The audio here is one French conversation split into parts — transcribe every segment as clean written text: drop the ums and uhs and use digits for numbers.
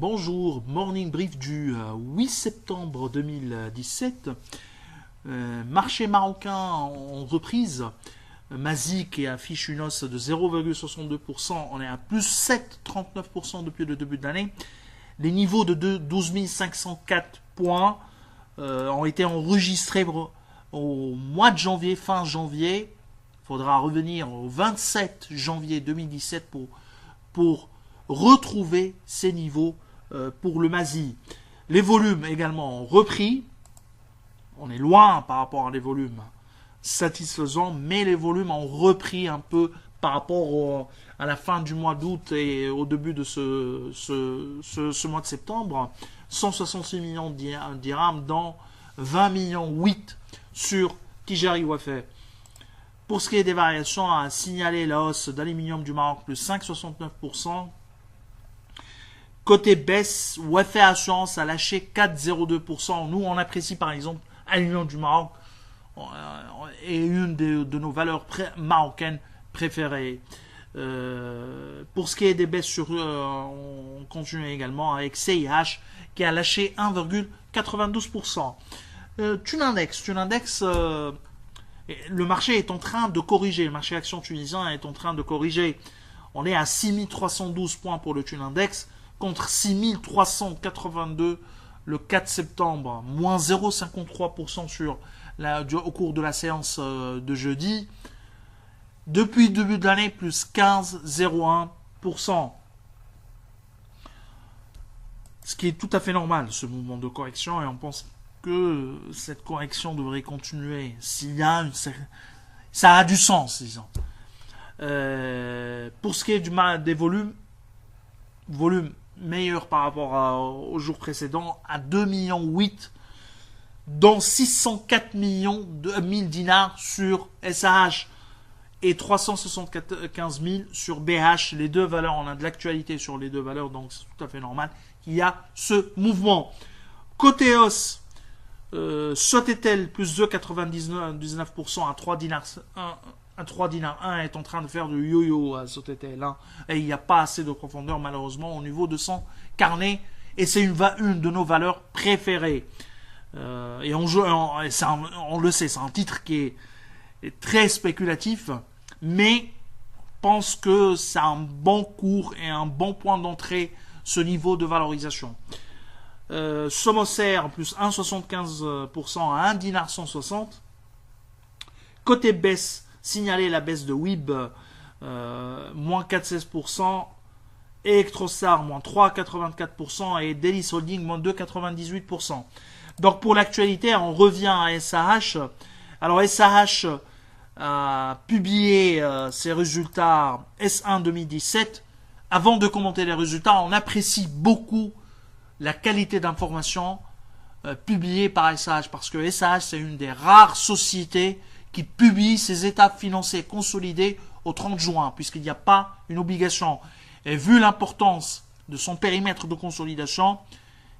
Bonjour, morning brief du 8 septembre 2017. Marché marocain en reprise. Mazi qui affiche une hausse de 0,62%, on est à plus 7,39% depuis le début de l'année. Les niveaux de 12 504 points ont été enregistrés au mois de janvier, fin janvier. Il faudra revenir au 27 janvier 2017 pour retrouver ces niveaux pour le Mazi. Les volumes également ont repris. On est loin par rapport à les volumes satisfaisants, mais les volumes ont repris un peu par rapport à la fin du mois d'août et au début de ce mois de septembre. 166 millions de dirhams dans 20 millions 8 sur Tijari Wafé. Pour ce qui est des variations, à signaler la hausse d'aluminium du Maroc plus 5,69%. Côté baisse, Wafé Assurance a lâché 4,02%. Nous, on apprécie par exemple Aluminium du Maroc est une de nos valeurs marocaines préférées. Pour ce qui est des baisses, on continue également avec CIH qui a lâché 1,92%. Tunindex, le marché est en train de corriger. Le marché action tunisien est en train de corriger. On est à 6312 points pour le Tunindex contre 6382 le 4 septembre, moins 0,53% au cours de la séance de jeudi. Depuis le début de l'année, plus 15,01%. Ce qui est tout à fait normal, ce mouvement de correction, et on pense que cette correction devrait continuer. Ça a du sens, disons. Pour ce qui est des volumes meilleur par rapport au jour précédent, à 2,8 millions, dont 604 millions de 1000 dinars sur SAH et 375 000 sur BH. Les deux valeurs, on a de l'actualité sur les deux valeurs, donc c'est tout à fait normal qu'il y a ce mouvement. Côté hausse, Sotetel plus 2,99% à 3 dinars 1 est en train de faire du yo-yo à Sotetel, et il n'y a pas assez de profondeur malheureusement au niveau de son carnet, et c'est une de nos valeurs préférées. Et on le sait, c'est un titre qui est très spéculatif, mais pense que c'est un bon cours et un bon point d'entrée, ce niveau de valorisation. Somoser plus 1,75% à 1 dinar 160. Côté baisse, signaler la baisse de WIB, moins 4,16%, Electrostar, moins 3,84%, et Delis Holding, moins 2,98%. Donc pour l'actualité, on revient à SAH. Alors SAH a publié ses résultats S1 2017. Avant de commenter les résultats, on apprécie beaucoup la qualité d'information publiée par SAH, parce que SAH, c'est une des rares sociétés qui publie ses états financiers consolidés au 30 juin, puisqu'il n'y a pas une obligation. Et vu l'importance de son périmètre de consolidation,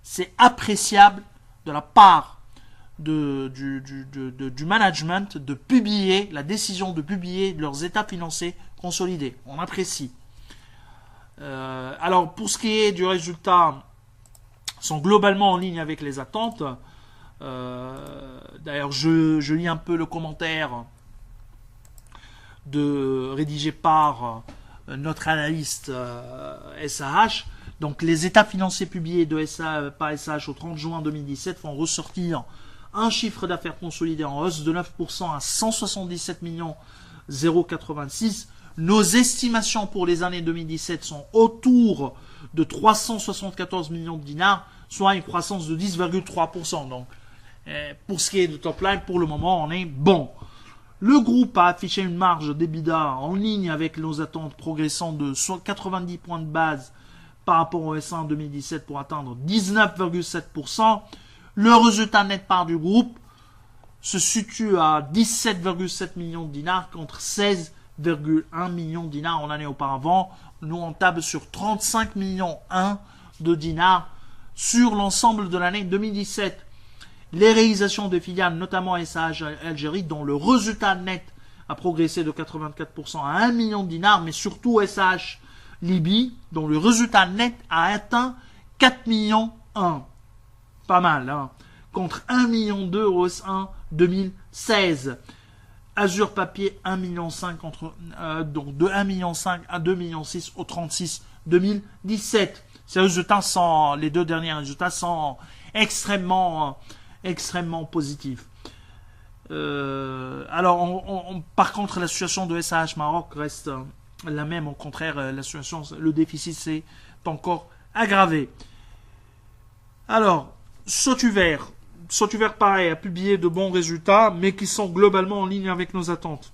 c'est appréciable de la part du management de publier, la décision de publier leurs états financiers consolidés. On apprécie. Alors, pour ce qui est du résultat, sont globalement en ligne avec les attentes. D'ailleurs, je lis un peu le commentaire rédigé par notre analyste SAH. Donc, les états financiers publiés par SAH au 30 juin 2017 font ressortir un chiffre d'affaires consolidé en hausse de 9% à 177 millions 086. Nos estimations pour les années 2017 sont autour de 374 millions de dinars, soit une croissance de 10,3%. Donc, pour ce qui est de top line, pour le moment, on est bon. Le groupe a affiché une marge d'EBITDA en ligne avec nos attentes, progressant de 90 points de base par rapport au S1 2017 pour atteindre 19,7%. Le résultat net part du groupe se situe à 17,7 millions de dinars contre 16,1 millions de dinars en l'année auparavant. Nous, on table sur 35 millions 1 de dinars sur l'ensemble de l'année 2017. Les réalisations des filiales, notamment SAH Algérie, dont le résultat net a progressé de 84% à 1 million de dinars, mais surtout SAH Libye, dont le résultat net a atteint 4 millions 1. Pas mal, hein. Contre 1 million 2 au S1 2016. Azure Papier 1 million 5 contre donc de 1 million 5 à 2 millions 6 au 36 2017. Ces résultats sont, les deux derniers résultats sont extrêmement positifs. Alors, par contre, la situation de SAH Maroc reste la même. Au contraire, la situation, le déficit s'est encore aggravé. Alors, Sotuver, pareil, a publié de bons résultats, mais qui sont globalement en ligne avec nos attentes.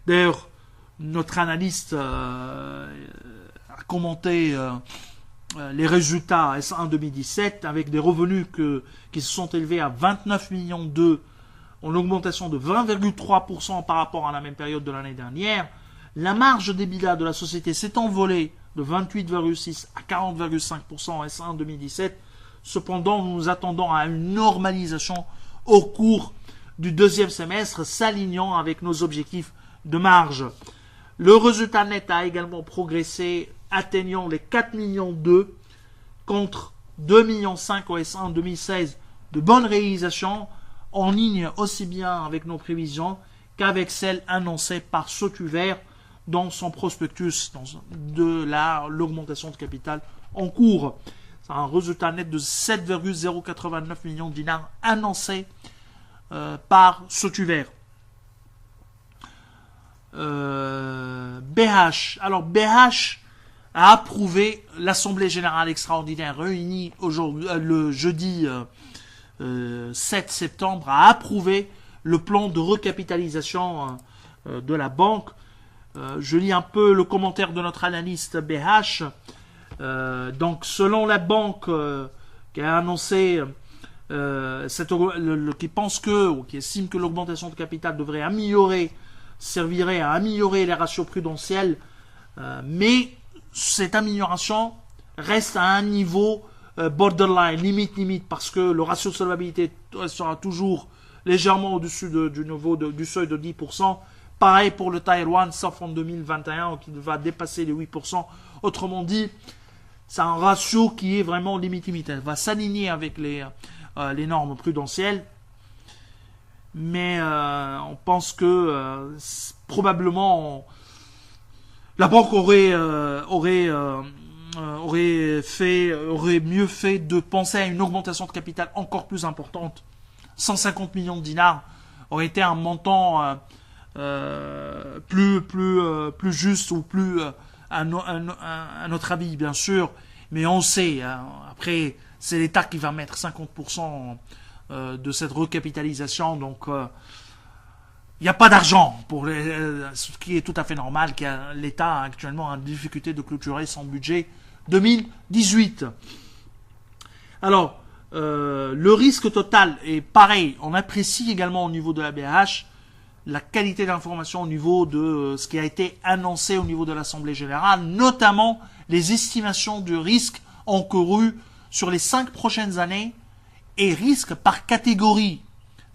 D'ailleurs, notre analyste a commenté les résultats S1 2017 avec des revenus qui se sont élevés à 29 millions d'euros, en augmentation de 20,3% par rapport à la même période de l'année dernière. La marge d'EBITDA de la société s'est envolée de 28,6 à 40,5% en S1 2017. Cependant, nous nous attendons à une normalisation au cours du deuxième semestre, s'alignant avec nos objectifs de marge. Le résultat net a également progressé, atteignant les 4 millions d'euros contre 2 millions 5 au S1 2016. De bonnes réalisations, en ligne aussi bien avec nos prévisions qu'avec celles annoncées par Sotuver dans son prospectus de l'augmentation de capital en cours. C'est un résultat net de 7,089 millions de dinars annoncé par Sotuver. BH. Alors BH a approuvé l'Assemblée Générale Extraordinaire réunie aujourd'hui, le jeudi 7 septembre, a approuvé le plan de recapitalisation de la banque. Je lis un peu le commentaire de notre analyste BH. Donc, selon la banque qui a annoncé, qui pense ou qui estime que l'augmentation de capital servirait à améliorer les ratios prudentiels, mais cette amélioration reste à un niveau borderline, limite, parce que le ratio de solvabilité sera toujours légèrement au-dessus du seuil de 10%. Pareil pour le Tier 1, sauf en 2021, qui va dépasser les 8%. Autrement dit, c'est un ratio qui est vraiment limite. Elle va s'aligner avec les normes prudentielles. Mais on pense que probablement la banque aurait mieux fait de penser à une augmentation de capital encore plus importante. 150 millions de dinars aurait été un montant plus juste ou plus à notre avis, bien sûr. Mais on sait, hein, après, c'est l'État qui va mettre 50% de cette recapitalisation. Donc, il n'y a pas d'argent, ce qui est tout à fait normal, car l'État a actuellement une difficulté de clôturer son budget 2018. Alors, le risque total est pareil. On apprécie également au niveau de la BH la qualité d'information au niveau de ce qui a été annoncé au niveau de l'Assemblée Générale, notamment les estimations du risque encouru sur les 5 prochaines années et risque par catégorie.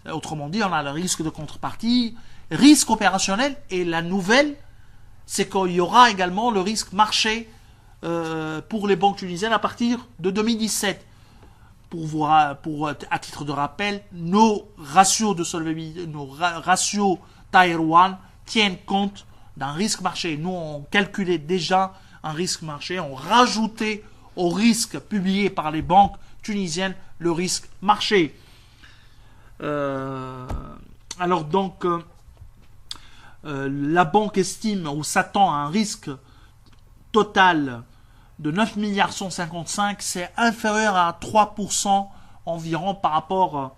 Autrement dit, on a le risque de contrepartie, risque opérationnel, et la nouvelle, c'est qu'il y aura également le risque marché pour les banques tunisiennes à partir de 2017. À titre de rappel, nos ratios de solvabilité, nos ratios Tier 1 tiennent compte d'un risque marché. Nous, on calculait déjà un risque marché, on rajoutait au risque publié par les banques tunisiennes le risque marché. Alors donc, la banque estime ou s'attend à un risque total de 9 milliards 155, c'est inférieur à 3% environ par rapport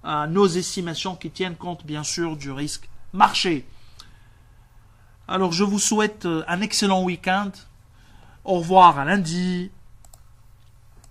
à nos estimations qui tiennent compte bien sûr du risque marché. Alors je vous souhaite un excellent week-end. Au revoir à lundi.